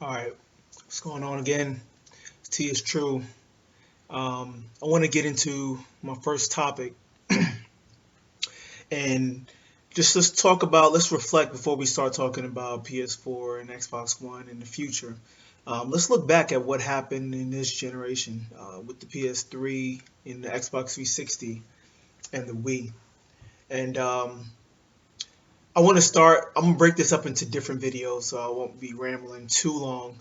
All right, what's going on again? T is true. I want to get into my first topic and just let's reflect before we start talking about PS4 and Xbox One in the future. Let's look back at what happened in this generation with the PS3 and the Xbox 360 and the Wii. And I want to start, I'm going to break this up into different videos so I won't be rambling too long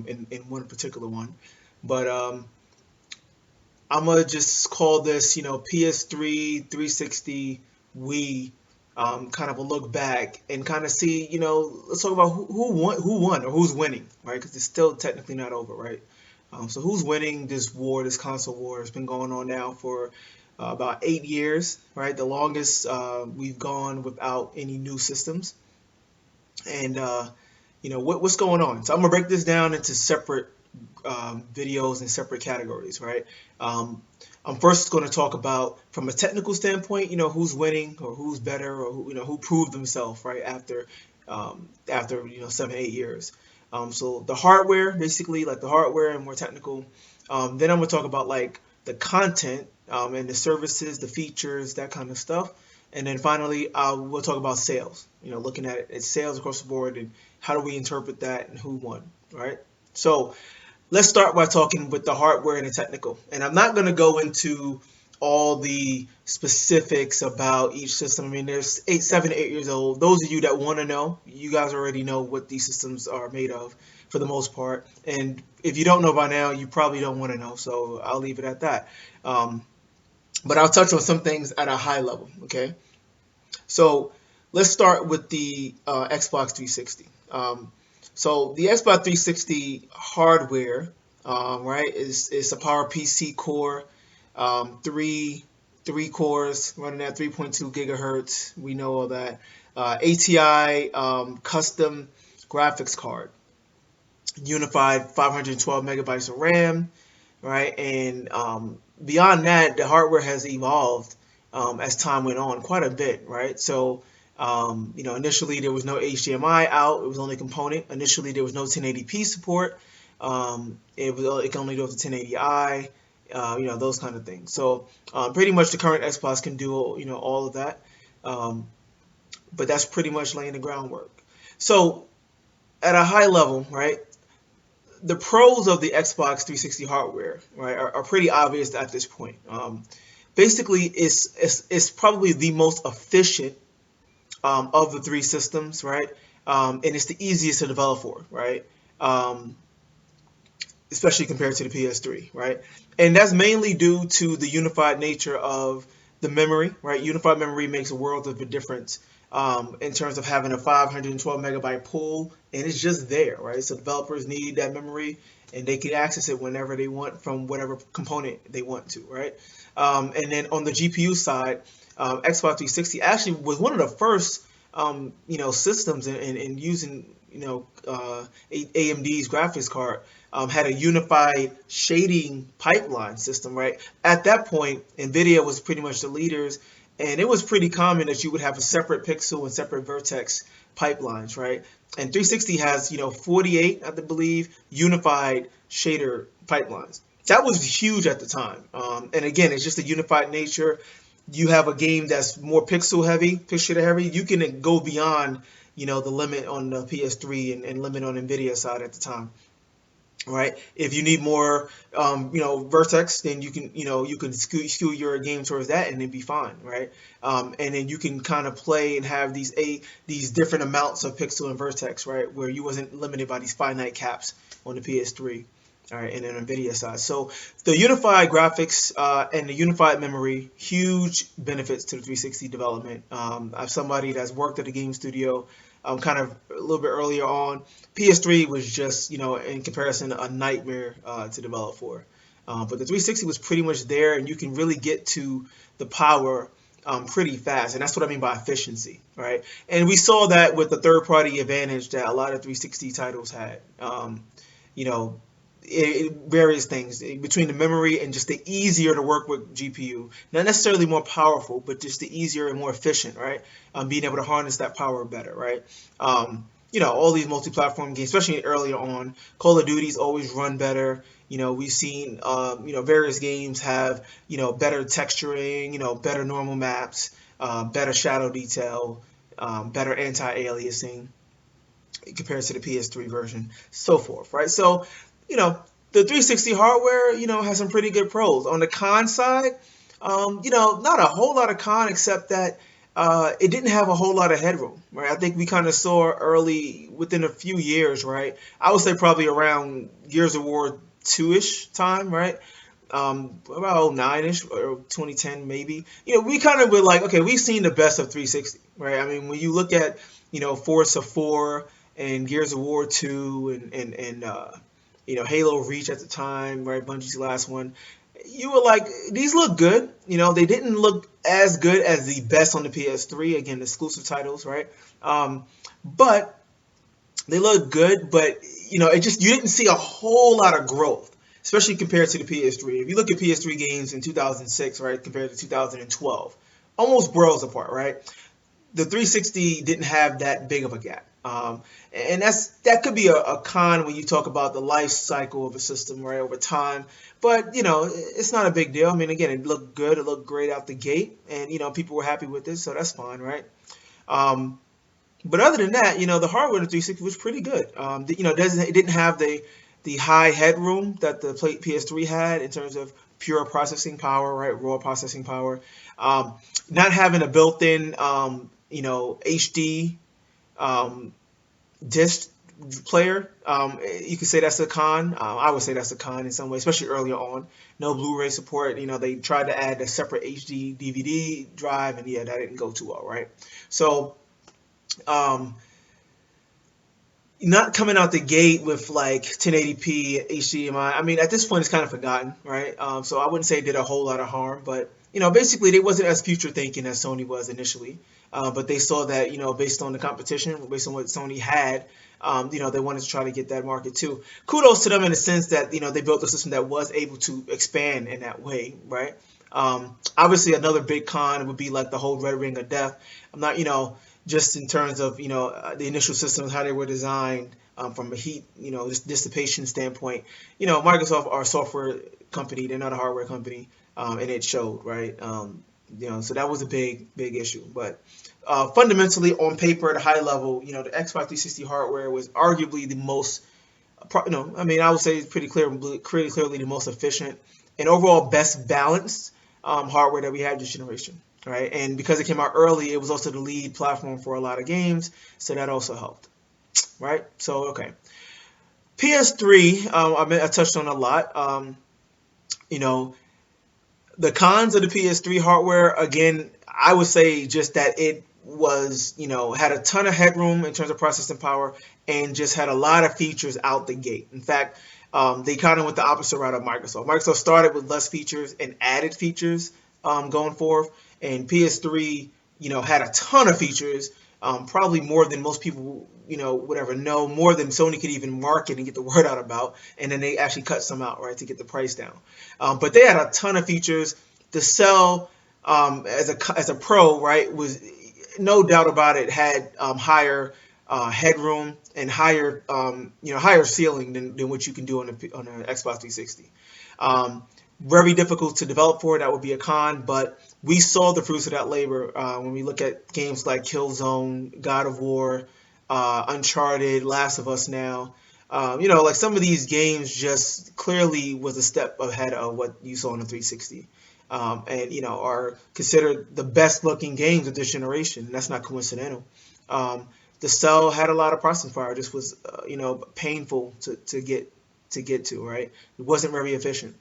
in one particular one. But I'm gonna just call this, PS3, 360, Wii, kind of a look back and kind of see, let's talk about who won, or who's winning, right? Because it's still technically not over, right? So who's winning this war, this console war? It's been going on now for about 8 years, right? The longest we've gone without any new systems, and what's going on. So I'm gonna break this down into separate videos in separate categories, right? I'm first going to talk about from a technical standpoint, who's winning or who's better or who proved themselves, right, after 7 8 years. So the hardware, basically, like the hardware and more technical. Then I'm going to talk about like the content and the services, the features, that kind of stuff. And then finally, we'll talk about sales. Looking at it, it's sales across the board and how do we interpret that and who won, right? So let's start by talking with the hardware and the technical. And I'm not going to go into all the specifics about each system. I mean, there's 7, 8 years old. Those of you that want to know, you guys already know what these systems are made of for the most part. And if you don't know by now, you probably don't want to know. So I'll leave it at that. But I'll touch on some things at a high level. Okay. So let's start with the Xbox 360. So the Xbox 360 hardware, right, is a PowerPC core, three cores running at 3.2 gigahertz. We know all that. ATI custom graphics card, unified 512 megabytes of RAM, right, and beyond that, the hardware has evolved as time went on quite a bit, right? So initially there was no HDMI out; it was only component. Initially there was no 1080p support. It can only do up to 1080i. Those kind of things. So pretty much the current Xbox can do all of that, but that's pretty much laying the groundwork. So at a high level, right, the pros of the Xbox 360 hardware, right, are pretty obvious at this point. Basically, it's probably the most efficient of the three systems, right? And it's the easiest to develop for, right? Especially compared to the PS3, right? And that's mainly due to the unified nature of the memory, right? Unified memory makes a world of a difference in terms of having a 512 megabyte pool, and it's just there, right? So developers need that memory, and they can access it whenever they want from whatever component they want to, right? And then on the GPU side, Xbox 360 actually was one of the first, systems in using, AMD's graphics card. Had a unified shading pipeline system, right? At that point, NVIDIA was pretty much the leaders, and it was pretty common that you would have a separate pixel and separate vertex pipelines, right? And 360 has, 48, I believe, unified shader pipelines. That was huge at the time. And again, it's just a unified nature. You have a game that's more pixel heavy. You can go beyond, the limit on the PS3 and limit on NVIDIA side at the time. Right. If you need more, vertex, then you can skew your game towards that, and it'd be fine, right? And then you can kind of play and have these different amounts of pixel and vertex, right, where you wasn't limited by these finite caps on the PS3, all right, and then NVIDIA side. So the unified graphics and the unified memory, huge benefits to the 360 development. I'm somebody that's worked at a game studio. Kind of a little bit earlier on. PS3 was just, in comparison, a nightmare to develop for. But the 360 was pretty much there, and you can really get to the power pretty fast. And that's what I mean by efficiency, right? And we saw that with the third-party advantage that a lot of 360 titles had. You know, various things between the memory and just the easier to work with GPU. Not necessarily more powerful, but just the easier and more efficient, right? Being able to harness that power better, right? all these multi-platform games, especially earlier on. Call of Duty's always run better. We've seen various games have better texturing, better normal maps, better shadow detail, better anti-aliasing compared to the PS3 version, so forth, right? So, the 360 hardware, has some pretty good pros. On the con side, not a whole lot of con except that it didn't have a whole lot of headroom, right? I think we kind of saw early, within a few years, right? I would say probably around Gears of War 2-ish time, right? About 9-ish or 2010 maybe. We kind of were like, okay, we've seen the best of 360, right? I mean, when you look at, Forza 4 and Gears of War 2 and Halo Reach at the time, right? Bungie's last one. You were like, these look good. They didn't look as good as the best on the PS3. Again, exclusive titles, right? But they look good. But it just you didn't see a whole lot of growth, especially compared to the PS3. If you look at PS3 games in 2006, right, compared to 2012, almost worlds apart, right? The 360 didn't have that big of a gap. And that could be a con when you talk about the life cycle of a system, right, over time. But, it's not a big deal. I mean, again, it looked good. It looked great out the gate. And, people were happy with it, so that's fine, right? But other than that, the hardware of the 360 was pretty good. It didn't have the high headroom that the PS3 had in terms of pure processing power, right, raw processing power. Not having a built-in, HD disc player, you could say that's a con. I would say that's a con in some way, especially earlier on. No Blu-ray support. They tried to add a separate HD DVD drive, and yeah, that didn't go too well, right? So, not coming out the gate with like 1080p HDMI. I mean, at this point, it's kind of forgotten, right? So I wouldn't say it did a whole lot of harm, but basically, they wasn't as future thinking as Sony was initially. But they saw that, based on the competition, based on what Sony had, they wanted to try to get that market too. Kudos to them in the sense that, they built a system that was able to expand in that way, right? Obviously, another big con would be like the whole Red Ring of Death. I'm not, just in terms of, the initial systems, how they were designed from a heat, dissipation standpoint. Microsoft are a software company, they're not a hardware company, and it showed, right? So that was a big issue. But fundamentally, on paper, at a high level, the Xbox 360 hardware was arguably the most, I would say it's pretty clearly the most efficient and overall best balanced hardware that we had this generation, right? And because it came out early, it was also the lead platform for a lot of games, so that also helped, right? So, okay. PS3, I touched on a lot. The cons of the PS3 hardware, again, I would say just that it was, had a ton of headroom in terms of processing power and just had a lot of features out the gate. In fact, they kind of went the opposite route of Microsoft. Microsoft started with less features and added features going forth, and PS3, had a ton of features, probably more than most people, would ever know, more than Sony could even market and get the word out about, and then they actually cut some out, right, to get the price down. But they had a ton of features. The cell, as a pro, right, was no doubt about it, had higher headroom and higher ceiling than what you can do on a Xbox 360. Very difficult to develop for. That would be a con, but we saw the fruits of that labor when we look at games like Killzone, God of War, Uncharted, Last of Us now. Like some of these games just clearly was a step ahead of what you saw on the 360. And are considered the best looking games of this generation. And that's not coincidental. The cell had a lot of processing power. This was painful to get to, right? It wasn't very efficient.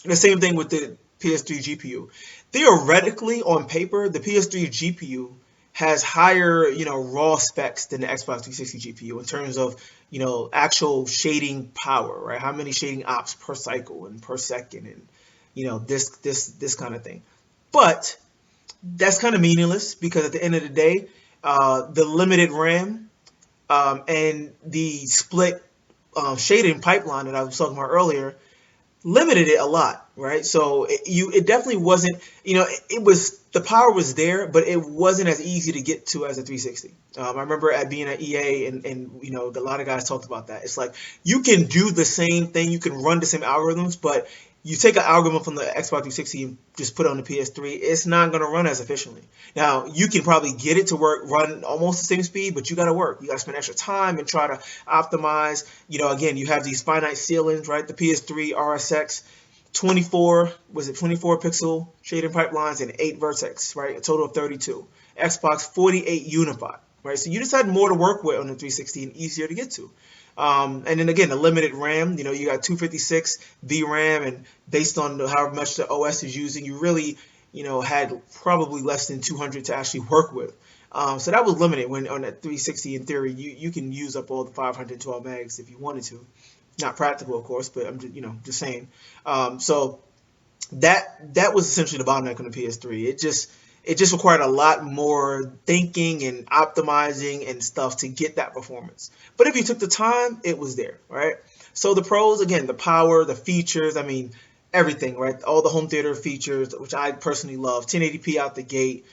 And the same thing with the PS3 GPU. Theoretically, on paper, the PS3 GPU has higher, raw specs than the Xbox 360 GPU in terms of, actual shading power, right? How many shading ops per cycle and per second, and this kind of thing. But that's kind of meaningless because at the end of the day, the limited RAM and the split shading pipeline that I was talking about earlier, limited it a lot, right? So it definitely wasn't, it was, the power was there, but it wasn't as easy to get to as a 360. I remember at being at EA, and a lot of guys talked about that. It's like you can do the same thing, you can run the same algorithms, but you take an algorithm from the Xbox 360 and just put it on the PS3, it's not going to run as efficiently. Now, you can probably get it to run almost the same speed, but you got to work. You got to spend extra time and try to optimize. Again, you have these finite ceilings, right? The PS3 RSX, 24 pixel shading pipelines and 8 vertex, right? A total of 32. Xbox 48 unified, right? So you just had more to work with on the 360 and easier to get to. And then again, the limited RAM, you got 256 VRAM, and based on how much the OS is using, you really, had probably less than 200 to actually work with. So that was limited. When on that 360, in theory, you can use up all the 512 megs if you wanted to. Not practical, of course, but I'm just saying. So that was essentially the bottleneck on the PS3. It just required a lot more thinking and optimizing and stuff to get that performance. But if you took the time, it was there, right? So the pros, again, the power, the features, I mean, everything, right? All the home theater features, which I personally love, 1080p out the gate,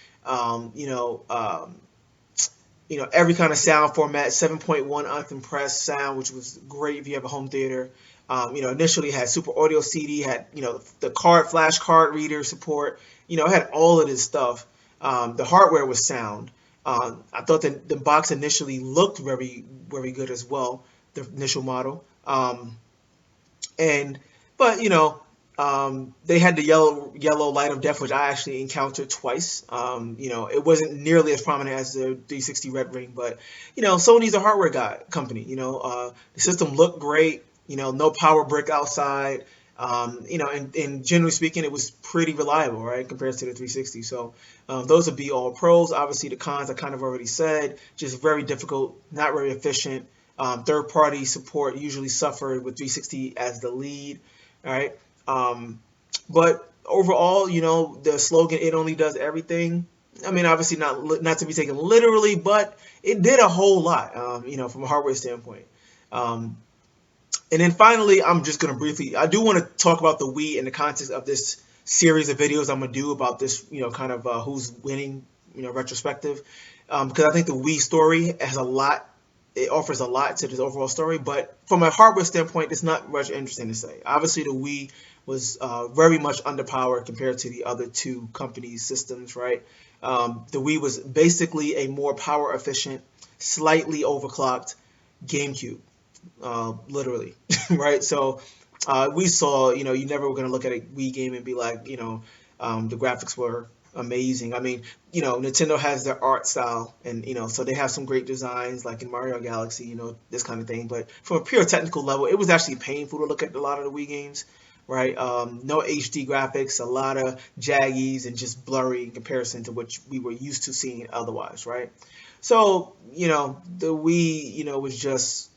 every kind of sound format, 7.1 uncompressed sound, which was great if you have a home theater. Initially had Super Audio CD, had, the flash card reader support, it had all of this stuff. The hardware was sound. I thought that the box initially looked very, very good as well, the initial model. They had the yellow light of death, which I actually encountered twice. It wasn't nearly as prominent as the 360 Red Ring, but Sony's a hardware company. The system looked great. No power brick outside. And generally speaking, it was pretty reliable, right, compared to the 360. So those would be all pros. Obviously, the cons I kind of already said, just very difficult, not very efficient. Third-party support usually suffered with 360 as the lead, all right? But overall, the slogan, "It only does everything." I mean, obviously not to be taken literally, but it did a whole lot, from a hardware standpoint. And then finally, I'm just going to I do want to talk about the Wii in the context of this series of videos I'm going to do about this, kind of who's winning, retrospective. Because I think the Wii story has a lot, it offers a lot to this overall story. But from a hardware standpoint, it's not much interesting to say. Obviously, the Wii was very much underpowered compared to the other two companies' systems, right? The Wii was basically a more power efficient, slightly overclocked GameCube. Literally, right? So we saw, you never were going to look at a Wii game and be like, the graphics were amazing. I mean, Nintendo has their art style, and so they have some great designs, like in Mario Galaxy, this kind of thing. But from a pure technical level, it was actually painful to look at a lot of the Wii games, right? No HD graphics, a lot of jaggies, and just blurry in comparison to what we were used to seeing otherwise, right? So, the Wii, was just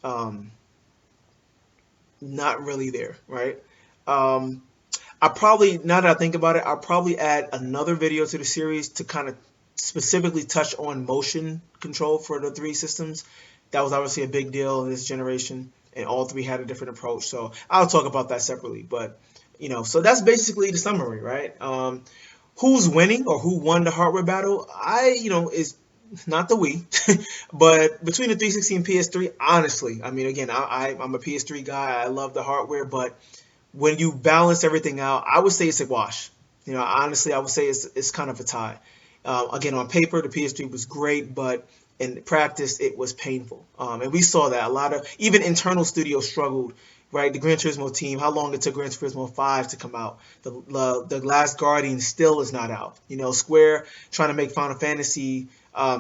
not really there, right? I probably, now that I think about it, I'll probably add another video to the series to kind of specifically touch on motion control for the three systems. That was obviously a big deal in this generation, and all three had a different approach. So I'll talk about that separately. But, so that's basically the summary, right? Who's winning or who won the hardware battle? Is not the Wii, but between the 360 and PS3, honestly, I mean, again, I'm a PS3 guy. I love the hardware, but when you balance everything out, I would say it's a wash. Honestly, I would say it's kind of a tie. Again, on paper, the PS3 was great, but in practice, it was painful. And we saw that a lot of, even internal studios struggled, right? The Gran Turismo team, how long it took Gran Turismo 5 to come out. The Last Guardian still is not out. Square trying to make Final Fantasy,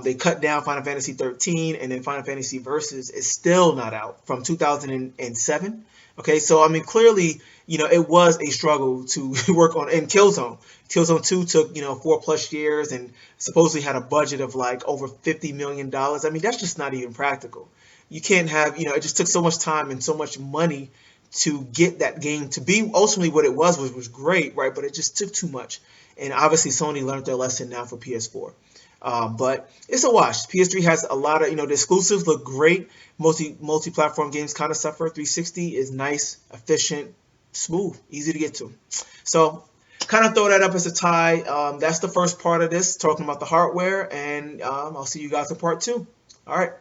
they cut down Final Fantasy 13, and then Final Fantasy Versus is still not out from 2007. Okay, so I mean, clearly, it was a struggle to work on. And Killzone 2 took 4+ years and supposedly had a budget of like over $50 million. I mean, that's just not even practical. You can't have, it just took so much time and so much money to get that game to be ultimately what it was great, right? But it just took too much. And obviously, Sony learned their lesson now for PS4. But it's a wash. PS3 has a lot of, the exclusives look great. Multi-platform games kind of suffer. 360 is nice, efficient, smooth, easy to get to. So kind of throw that up as a tie. That's the first part of this, talking about the hardware, and I'll see you guys in part two. All right.